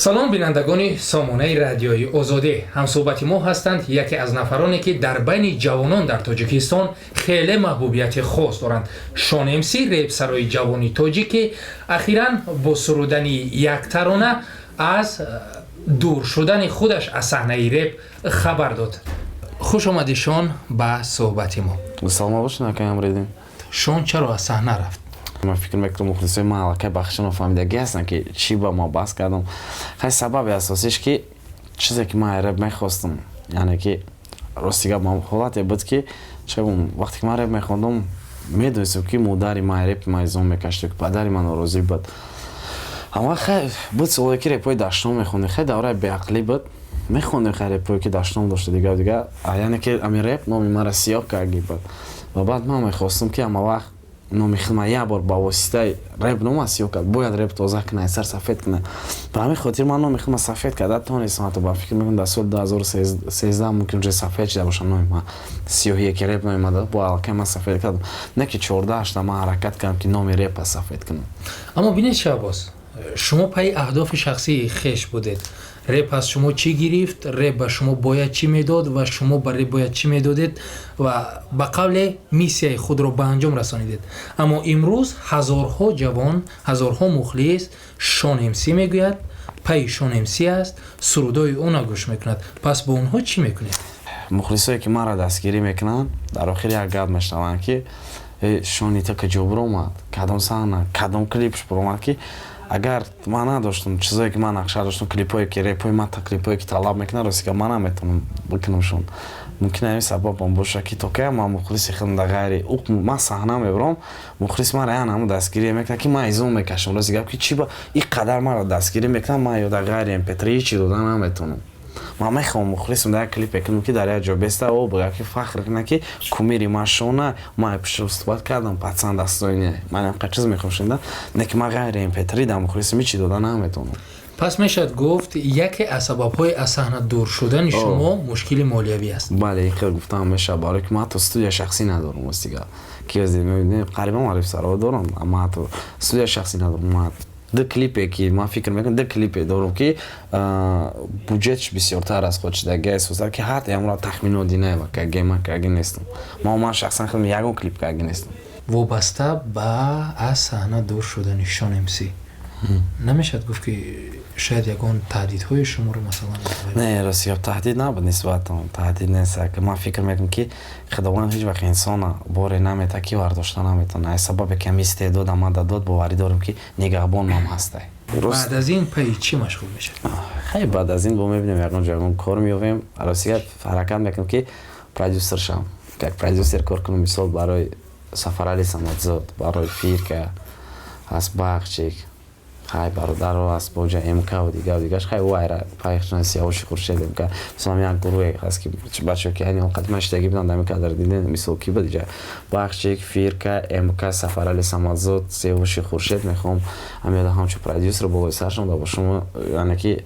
سلام بینندگان سامانه رادیوی آزادی. همصحبت ما هستند یکی از نفرانی که در بین جوانان در تاجیکستان خیلی محبوبیت خاص دارند. شان امسی ریپ سرای جوانی تاجیکی اخیراً با سرودن یک ترانه از دور شدن خودش از صحنه ریپ خبر داد. خوش آمدید شان به صحبت ما. سلام باشین اکای امریدین. شان چرا از صحنه رفت؟ من فکر میکنم مخلصای ما علاقه بخشن و فهمیدگی هستن که چی با ما بحث کردم. خیلی سبب اساسیش که چیزی که من رپ میخواستم، یعنی که راستیگه ما حالتی بود که وقتی که من رپ میخوندم میدونستم که مادری من رپ میزون میکشت که پدری من راضی بود. اما خیلی بود سوالی که رپای داشتم میخوندم، خیلی دوره بیعقلی بود. میخوندم خیلی رپایی که داشتم داشته دیگه یعنی که امی رپ نامی مرا سیاه کردی بود. و بعد من میخواستم که اما وقت نامی خدمه یک بار با واسطه رپ نام سیاه کرد، باید رپ تازه کنه، سر سفید کنه. به همین خاطر من نامی خدمه سفید کرد. تا نیستم حتی با فکر میکنم در سال 2013 ممکن جای سفید شده باشم نامی من سیاهی که رپ نامی مده با علاقه من سفید کردم. نه که 14 من حرکت کردم که نامی رپ سفید کنم. اما بینید شهباز، شما پای اهداف شخصی خیش بودید. رپ از شما چی گرفت؟ رپ به شما باید چی میداد و شما برای باید چی میدادید و به قول میسیای خود را به انجام رسانیدید. اما امروز هزارها جوان، هزارها مخلص شان امسی میگوید، پای شان امسی است، سرودای اون گوش میکند. پس با اونها چی میکنید؟ مخلصایی که ما را دستگیری میکنن در آخر یک گپ میشنون که شانی تا کجا برآمد، کدام صحنه، کدام کلیپش برآمد که اگر من نداشتم چیزایی که من نقشه داشتم، کلیپایی که رپای من تا کلیپایی که طلب میکنه راستی که من نمیتونم بکنمشون. ممکنه این سبب هم باشه که تا که من مخلص خودم در غیر من صحنه میبرم مخلص من را همون دستگیری میکنه که من ایزون میکشم. راستی که چی با این قدر من را دستگیری میکنم من یا در غیر ام پی 3 چی دادن نمیتونم. من میخوام مخلصم در کلیپ بکنم که در یک جا بسته و بگه که فخر کنه که کمیری من شونه من پیش صحبت کردم پسند است من هم چیز میخوام شنیدم، نه که من غیر ام پی 3 در مخلصم چی دادن نمیتونم. پس میشد گفت یکی از سبب‌های از صحنه دور شدن شما مشکل مالیوی است. بله این خیلی گفتم میشه برای که من تو استودیو شخصی ندارم واسه که از میبینید قریبا معرف سرا دارم اما تو استودیو شخصی ندارم. من دو کلیپی که من فکر میکنم دو کلیپی دارم که بودجهش بسیارتر از خودش دیگه است که حتی امروز تخمین دینه و که گیم که نیستم. من شخصا خودم یگان کلیپ که نیستم. وابسته به از صحنه دور شدن شان امسی نمیشد گفت که شاید یگان تهدیدهای شما رو مثلا نه راستی تهدید نبود نسبت تهدید نیست که من فکر میکنم که خداوند هیچ وقت انسان بار نمیته که برداشته نمیتونه. سبب کمی استعداد ما داد باوری دارم که نگهبان هم هسته. بعد از این پای چی مشغول میشه؟ خیلی بعد از این با میبینیم یگان جوان کار میویم راستی حرکت میکنم که پرودوسر شم که پرودوسر کار کنم مثال برای سفرعلی سمادزاد برای فیر که از بخشی خیلی برادر رو از باجه امکه و دیگهش خیلی وایره پایخشن سیاوش خورشید امکه مثلا یک گروه هست که بچه که اینو قدمش تگی بدن دمی که در دیدن مثال کی بود دیگه بخشی فیرکه امکه سفرعلی سمادزاد سیاوش خورشید میخوام همین همچون پرودوسر با سرشون با شما یعنی که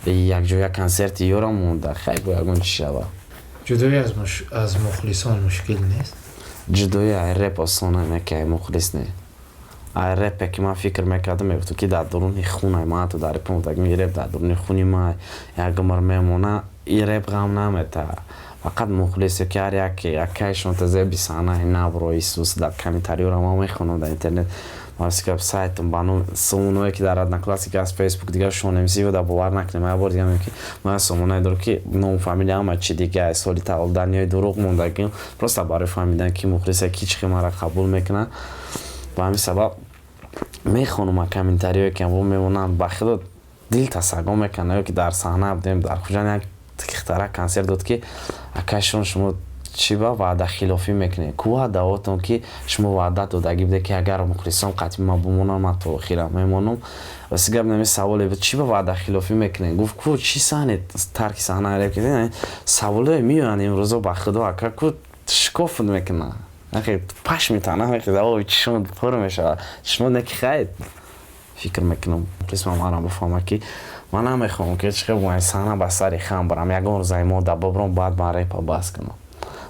یک جای کنسرت یورم مونده خیلی باید چی شود. جدایی از مخلصان مشکل نیست؟ جدایی رپ آسانه نکه مخلص نه. رپ که من فکر میکردم میگفتم که در درون خونه ما تو در رپ میگم رپ در درون خونی ما یک مر میمونه این رپ غم نمیته. فقط مخلصی که هر یکیشون تازه بیسانه نبرای سوس در کامنتاری رو ما میخونم در اینترنت مارسیک سایتم بانو سومونایی که در ادنا کلاسیک از فیسبوک دیگه شون امسی و در باور نکنیم من بار دیگه میگم که من سومونای دارم که نام فامیلی هم چی دیگه سالی تولدنیای دروغ مونده که پروست برای فهمیدن که مخلصی کی چه ما را قبول میکنه. با همین سبب میخونم کامنتاریایی که هم میمونن با خود دل تسگا میکنه که در صحنه بودیم در خجان یک اختراع کنسرت داد که اکشون شما چی با وعده خلافی میکنه کوه دعوتون که شما وعده دادگی بده که اگر مخلصان قطعی ما بمونم من تو خیرم میمونم. واسه گپ نمی سوالی بود چی با وعده خلافی میکنه گفت کو چی صحنه ترک صحنه رو کردین سوالی میان امروز با خدا اکا کو شکافت میکنه اخی پاش میتونه اخی داوی چشم پر میشه چشم نکی خید فکر میکنم قسم ما را بفهمم که من نمیخوام که چه با انسان با سر خام برم یگان روزای ما دبا برم بعد برای پا باز کنم.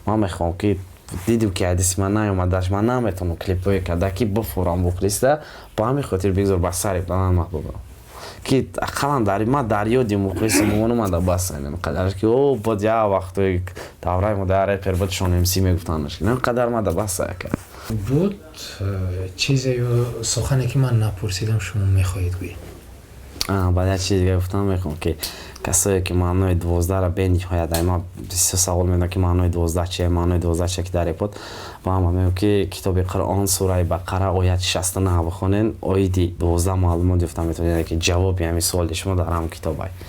من میخوام که دیدم که حدیث من نیومدش من نمیتونم کلیپای کدا کی بفورم بخریسته با همین خاطر بگذار با سر بدن محبوبم که اقلا در ما در یادی مخلص مونو ما در بس این قدر که او بود یا وقتی دورای مداره پر بود شون ام سی میگفتنش نه قدر ما در بس کرد بود چیزی یا سخنی که من نپرسیدم شما میخواهید گویید؟ بعد چیز دیگه گفتم میخوام که کسایی که معنای 12 را به نهایت ما 23 سوال میدن که معنای 12 چیه معنای 12 چیه که در بود و هم میگم که کتاب قرآن سوره بقره آیت 69 بخونین آیه 12 معلومات گفتم میتونید که جواب همین سوال شما در هم کتابه